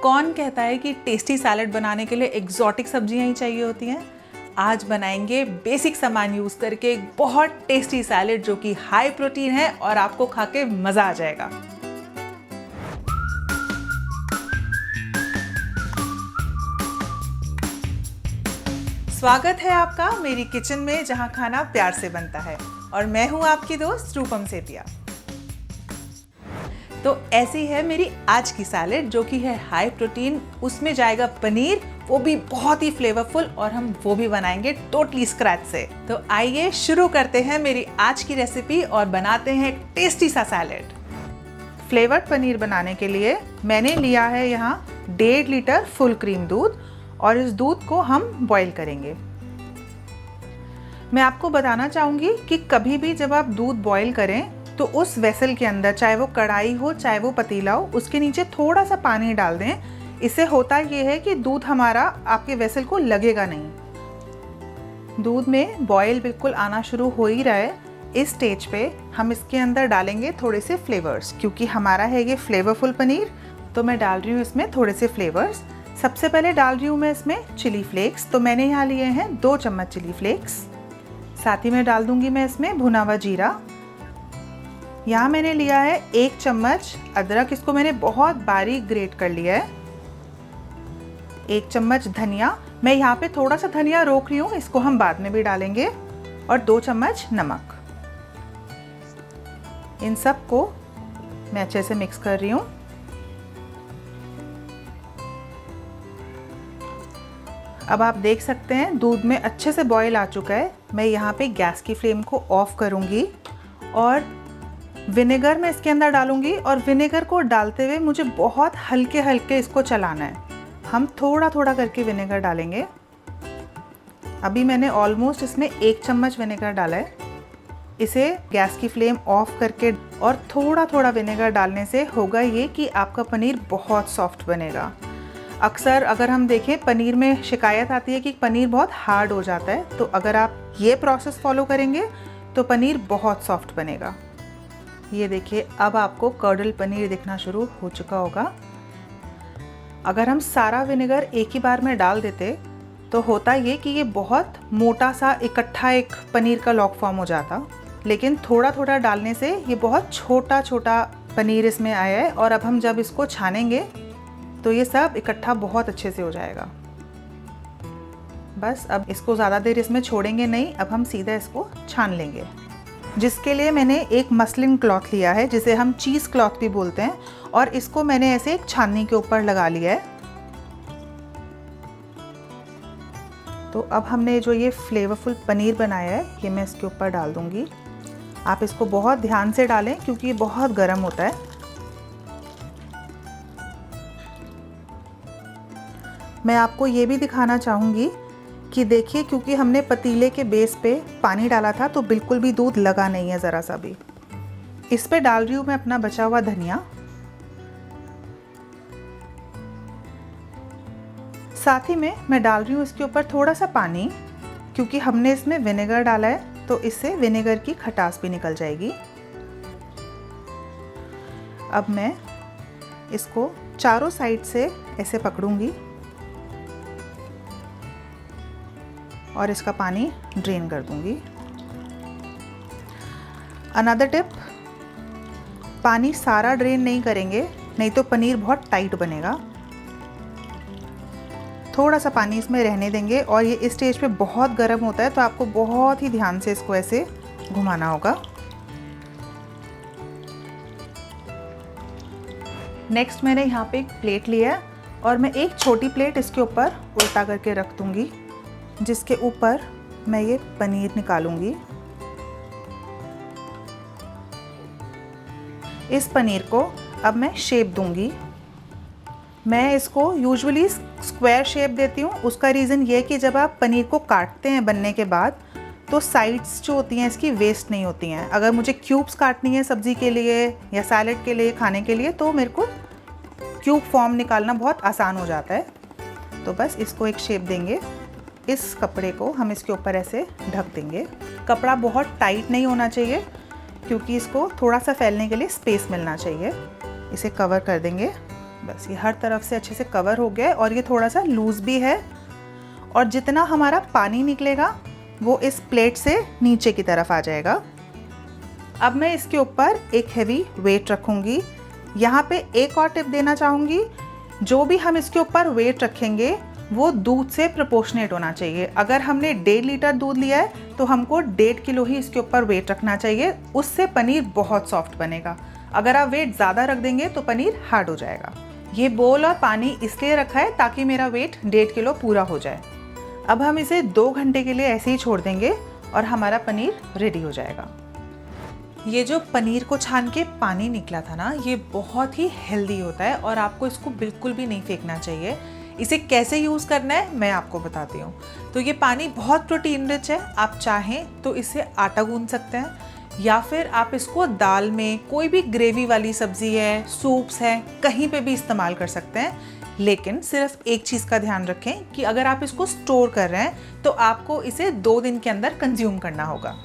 कौन कहता है कि टेस्टी सैलेड बनाने के लिए एग्जॉटिक सब्जियां ही चाहिए होती हैं। आज बनाएंगे बेसिक सामान यूज़ करके एक बहुत टेस्टी सैलेड जो कि हाई प्रोटीन है और आपको खा के मज़ा आ जाएगा। स्वागत है आपका मेरी किचन में, जहां खाना प्यार से बनता है और मैं हूं आपकी दोस्त रूपम सेतिया। तो ऐसी है मेरी आज की सैलेड जो कि है हाई प्रोटीन। उसमें जाएगा पनीर, वो भी बहुत ही फ्लेवरफुल, और हम वो भी बनाएंगे टोटली स्क्रैच से। तो आइए शुरू करते हैं मेरी आज की रेसिपी और बनाते हैं एक टेस्टी सा सैलेड। फ्लेवर्ड पनीर बनाने के लिए मैंने लिया है यहाँ 1.5 लीटर फुल क्रीम दूध, और इस दूध को हम बॉईल करेंगे। मैं आपको बताना चाहूँगी कि कभी भी जब आप दूध बॉईल करें तो उस वेसल के अंदर, चाहे वो कढ़ाई हो चाहे वो पतीला हो, उसके नीचे थोड़ा सा पानी डाल दें। इससे होता ये है कि दूध हमारा आपके वेसल को लगेगा नहीं। दूध में बॉईल बिल्कुल आना शुरू हो ही रहा है। इस स्टेज पे हम इसके अंदर डालेंगे थोड़े से फ्लेवर्स, क्योंकि हमारा है ये फ्लेवरफुल पनीर। तो मैं डाल रही हूँ इसमें थोड़े से फ्लेवर्स। सबसे पहले डाल रही हूँ मैं इसमें चिली फ्लेक्स। तो मैंने यहाँ लिए हैं 2 चम्मच चिली फ्लेक्स। साथ ही में डाल दूंगी मैं इसमें भुना हुआ जीरा। यहाँ मैंने लिया है 1 चम्मच अदरक, इसको मैंने बहुत बारीक ग्रेट कर लिया है। 1 चम्मच धनिया, मैं यहाँ पे थोड़ा सा धनिया रोक रही हूँ, इसको हम बाद में भी डालेंगे। और 2 चम्मच नमक। इन सब को मैं अच्छे से मिक्स कर रही हूँ। अब आप देख सकते हैं दूध में अच्छे से बॉईल आ चुका है। मैं यहाँ पे गैस की फ्लेम को ऑफ करूँगी और विनेगर मैं इसके अंदर डालूंगी। और विनेगर को डालते हुए मुझे बहुत हल्के हल्के इसको चलाना है। हम थोड़ा थोड़ा करके विनेगर डालेंगे। अभी मैंने ऑलमोस्ट इसमें 1 चम्मच विनेगर डाला है। इसे गैस की फ्लेम ऑफ करके और थोड़ा थोड़ा विनेगर डालने से होगा ये कि आपका पनीर बहुत सॉफ्ट बनेगा। अक्सर अगर हम देखें, पनीर में शिकायत आती है कि पनीर बहुत हार्ड हो जाता है। तो अगर आप ये प्रोसेस फॉलो करेंगे तो पनीर बहुत सॉफ्ट बनेगा। ये देखिए, अब आपको कर्डल पनीर दिखना शुरू हो चुका होगा। अगर हम सारा विनेगर एक ही बार में डाल देते तो होता ये कि ये बहुत मोटा सा इकट्ठा एक पनीर का लॉक फॉर्म हो जाता। लेकिन थोड़ा थोड़ा डालने से ये बहुत छोटा छोटा पनीर इसमें आया है। और अब हम जब इसको छानेंगे तो ये सब इकट्ठा बहुत अच्छे से हो जाएगा। बस अब इसको ज़्यादा देर इसमें छोड़ेंगे नहीं, अब हम सीधा इसको छान लेंगे। जिसके लिए मैंने एक मसलिन क्लॉथ लिया है, जिसे हम चीज़ क्लॉथ भी बोलते हैं, और इसको मैंने ऐसे एक छाननी के ऊपर लगा लिया है। तो अब हमने जो ये फ्लेवरफुल पनीर बनाया है ये मैं इसके ऊपर डाल दूंगी। आप इसको बहुत ध्यान से डालें क्योंकि ये बहुत गर्म होता है। मैं आपको ये भी दिखाना चाहूँगी कि देखिए, क्योंकि हमने पतीले के बेस पे पानी डाला था तो बिल्कुल भी दूध लगा नहीं है ज़रा सा भी। इस पे डाल रही हूँ मैं अपना बचा हुआ धनिया। साथ ही में मैं डाल रही हूँ इसके ऊपर थोड़ा सा पानी, क्योंकि हमने इसमें विनेगर डाला है तो इससे विनेगर की खटास भी निकल जाएगी। अब मैं इसको चारों साइड से ऐसे पकड़ूंगी और इसका पानी ड्रेन कर दूंगी। अनदर टिप, पानी सारा ड्रेन नहीं करेंगे, नहीं तो पनीर बहुत टाइट बनेगा। थोड़ा सा पानी इसमें रहने देंगे। और ये इस स्टेज पे बहुत गर्म होता है तो आपको बहुत ही ध्यान से इसको ऐसे घुमाना होगा। नेक्स्ट मैंने यहाँ पे एक प्लेट लिया है और मैं एक छोटी प्लेट इसके ऊपर उल्टा करके रख दूंगी, जिसके ऊपर मैं ये पनीर निकालूंगी। इस पनीर को अब मैं शेप दूंगी। मैं इसको यूजुअली स्क्वायर शेप देती हूँ। उसका रीज़न ये है कि जब आप पनीर को काटते हैं बनने के बाद तो साइड्स जो होती हैं इसकी वेस्ट नहीं होती हैं। अगर मुझे क्यूब्स काटनी है सब्ज़ी के लिए या सैलेड के लिए, खाने के लिए, तो मेरे को क्यूब फॉर्म निकालना बहुत आसान हो जाता है। तो बस इसको एक शेप देंगे। इस कपड़े को हम इसके ऊपर ऐसे ढक देंगे। कपड़ा बहुत टाइट नहीं होना चाहिए क्योंकि इसको थोड़ा सा फैलने के लिए स्पेस मिलना चाहिए। इसे कवर कर देंगे बस ये हर तरफ से अच्छे से कवर हो गया है और ये थोड़ा सा लूज़ भी है। और जितना हमारा पानी निकलेगा वो इस प्लेट से नीचे की तरफ आ जाएगा। अब मैं इसके ऊपर एक हैवी वेट रखूँगी। यहाँ पे एक और टिप देना चाहूँगी, जो भी हम इसके ऊपर वेट रखेंगे वो दूध से प्रोपोर्शनेट होना चाहिए। अगर हमने 1.5 लीटर दूध लिया है तो हमको 1.5 किलो ही इसके ऊपर वेट रखना चाहिए, उससे पनीर बहुत सॉफ्ट बनेगा। अगर आप वेट ज़्यादा रख देंगे तो पनीर हार्ड हो जाएगा। ये बोल और पानी इसलिए रखा है ताकि मेरा वेट 1.5 किलो पूरा हो जाए। अब हम इसे 2 घंटे के लिए ऐसे ही छोड़ देंगे और हमारा पनीर रेडी हो जाएगा। ये जो पनीर को छान के पानी निकला था ना, ये बहुत ही हेल्दी होता है और आपको इसको बिल्कुल भी नहीं फेंकना चाहिए। इसे कैसे यूज़ करना है मैं आपको बताती हूँ। तो ये पानी बहुत प्रोटीन रिच है, आप चाहें तो इससे आटा गूंद सकते हैं या फिर आप इसको दाल में, कोई भी ग्रेवी वाली सब्जी है, सूप्स है, कहीं पे भी इस्तेमाल कर सकते हैं। लेकिन सिर्फ एक चीज़ का ध्यान रखें कि अगर आप इसको स्टोर कर रहे हैं तो आपको इसे 2 दिन के अंदर कंज्यूम करना होगा।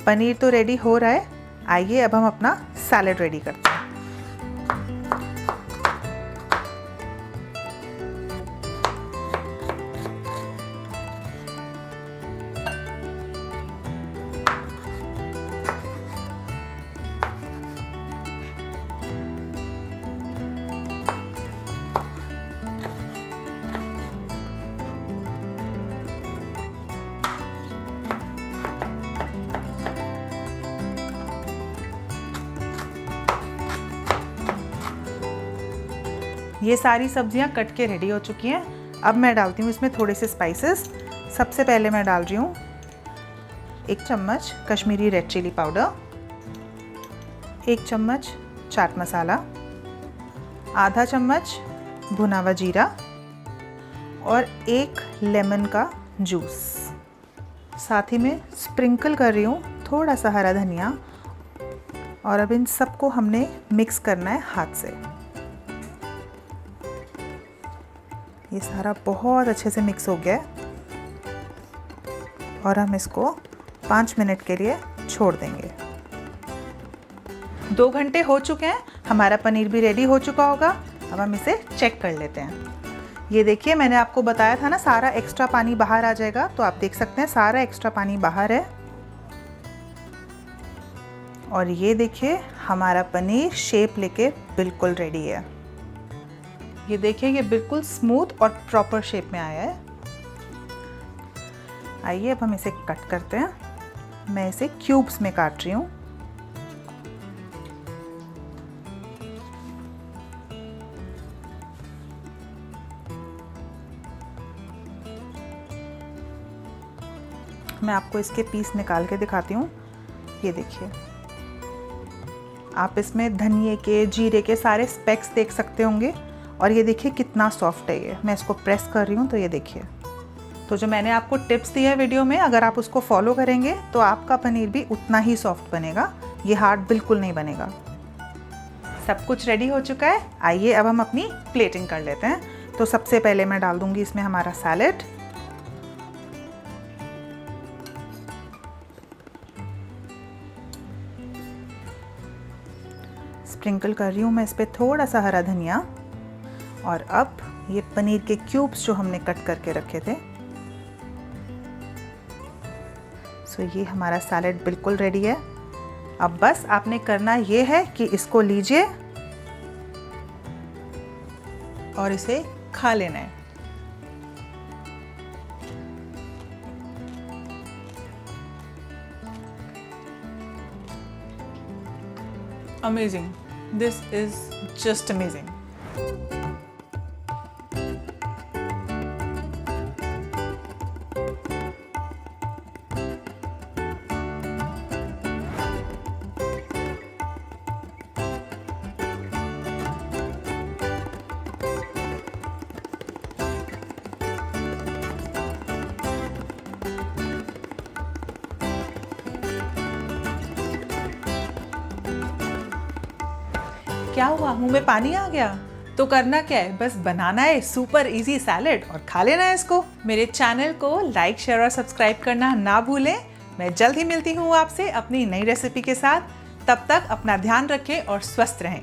पनीर तो रेडी हो रहा है, आइए अब हम अपना सैलेड रेडी करते हैं। ये सारी सब्जियां कट के रेडी हो चुकी हैं। अब मैं डालती हूँ इसमें थोड़े से स्पाइसेस। सबसे पहले मैं डाल रही हूँ 1 चम्मच कश्मीरी रेड चिली पाउडर, 1 चम्मच चाट मसाला, आधा चम्मच भुना हुआ जीरा और 1 लेमन का जूस। साथ ही में स्प्रिंकल कर रही हूँ थोड़ा सा हरा धनिया। और अब इन सबको हमने मिक्स करना है हाथ से। ये सारा बहुत अच्छे से मिक्स हो गया है और हम इसको 5 मिनट के लिए छोड़ देंगे। 2 घंटे हो चुके हैं, हमारा पनीर भी रेडी हो चुका होगा। अब हम इसे चेक कर लेते हैं। ये देखिए, मैंने आपको बताया था ना सारा एक्स्ट्रा पानी बाहर आ जाएगा, तो आप देख सकते हैं सारा एक्स्ट्रा पानी बाहर है। और ये देखिए हमारा पनीर शेप लेके बिल्कुल रेडी है। ये देखिए ये बिल्कुल स्मूथ और प्रॉपर शेप में आया है। आइए अब हम इसे कट करते हैं। मैं इसे क्यूब्स में काट रही हूँ। मैं आपको इसके पीस निकाल के दिखाती हूँ। ये देखिए, आप इसमें धनिए के, जीरे के सारे स्पेक्स देख सकते होंगे। और ये देखिए कितना सॉफ्ट है ये। मैं इसको प्रेस कर रही हूँ तो ये देखिए। तो जो मैंने आपको टिप्स दिए हैं वीडियो में, अगर आप उसको फॉलो करेंगे तो आपका पनीर भी उतना ही सॉफ्ट बनेगा, ये हार्ड बिल्कुल नहीं बनेगा। सब कुछ रेडी हो चुका है। आइए अब हम अपनी प्लेटिंग कर लेते हैं। तो सबसे पहले मैं डाल दूंगी इसमें हमारा सैलेड। स्प्रिंकल कर रही हूँ मैं इस पर थोड़ा सा हरा धनिया। और अब ये पनीर के क्यूब्स जो हमने कट करके रखे थे। सो ये हमारा सैलेड बिल्कुल रेडी है। अब बस आपने करना ये है कि इसको लीजिए और इसे खा लेना है। Amazing. This is just amazing. क्या हुआ, मुंह में पानी आ गया? तो करना क्या है, बस बनाना है सुपर इजी सैलेड और खा लेना है इसको। मेरे चैनल को लाइक, शेयर और सब्सक्राइब करना ना भूलें। मैं जल्द ही मिलती हूँ आपसे अपनी नई रेसिपी के साथ। तब तक अपना ध्यान रखें और स्वस्थ रहें।